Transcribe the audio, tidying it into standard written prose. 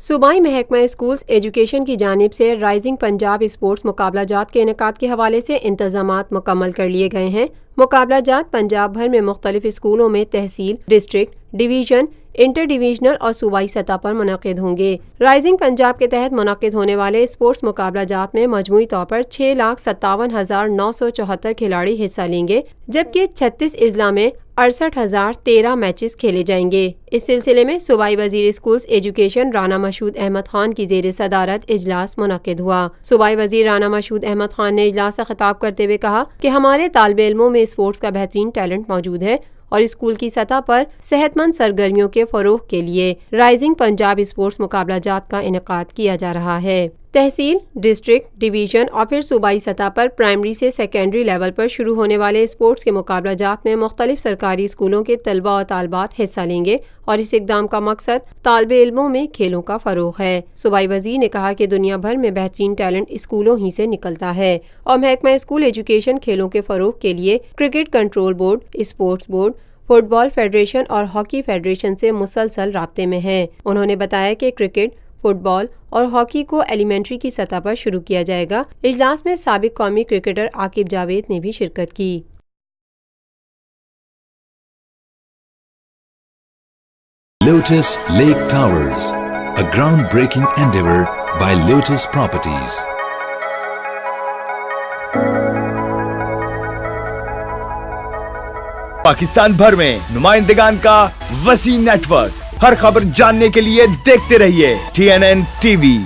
صوبائی محکمہ schools education کی جانب سے رائزنگ پنجاب اسپورٹس مقابلہ جات کے انعقاد کے حوالے سے انتظامات مکمل کر لیے گئے ہیں۔ مقابلہ جات پنجاب بھر میں مختلف اسکولوں میں تحصیل، ڈسٹرکٹ، ڈویژن، انٹر ڈویژنل اور صوبائی سطح پر منعقد ہوں گے۔ رائزنگ پنجاب کے تحت منعقد ہونے والے اسپورٹس مقابلہ جات میں مجموعی طور پر 6,57,974 کھلاڑی حصہ لیں گے، جبکہ 36 اضلاع میں 68,013 میچز کھیلے جائیں گے۔ اس سلسلے میں صوبائی وزیر اسکولز ایجوکیشن رانا مشہود احمد خان کی زیر صدارت اجلاس منعقد ہوا۔ صوبائی وزیر رانا مشہود احمد خان نے اجلاس سے خطاب کرتے ہوئے کہا کہ ہمارے طالب علموں میں اسپورٹس کا بہترین ٹیلنٹ موجود ہے اور اسکول کی سطح پر صحت مند سرگرمیوں کے فروغ کے لیے رائزنگ پنجاب اسپورٹس مقابلہ جات کا انعقاد کیا جا رہا ہے۔ تحصیل، ڈسٹرکٹ، ڈویژن اور پھر صوبائی سطح پر پرائمری سے سیکنڈری لیول پر شروع ہونے والے اسپورٹس کے مقابلہ جات میں مختلف سرکاری اسکولوں کے طلباء اور طالبات حصہ لیں گے اور اس اقدام کا مقصد طالب علموں میں کھیلوں کا فروغ ہے۔ صوبائی وزیر نے کہا کہ دنیا بھر میں بہترین ٹیلنٹ اسکولوں ہی سے نکلتا ہے اور محکمہ اسکول ایجوکیشن کھیلوں کے فروغ کے لیے cricket control board, sports board, football federation اور ہاکی فیڈریشن سے مسلسل رابطے میں ہے۔ انہوں نے بتایا کہ کرکٹ، فٹ بال اور ہاکی کو ایلیمنٹری کی سطح پر شروع کیا جائے گا۔ اجلاس میں سابق قومی کرکٹر عاقب جاوید نے بھی شرکت کی۔ Lotus Lake Towers, a groundbreaking endeavor by Lotus Properties. Pakistan بھر میں نمائندگان کا وسیع نیٹ ورک، ہر خبر جاننے کے لیے دیکھتے رہیے TNN TV۔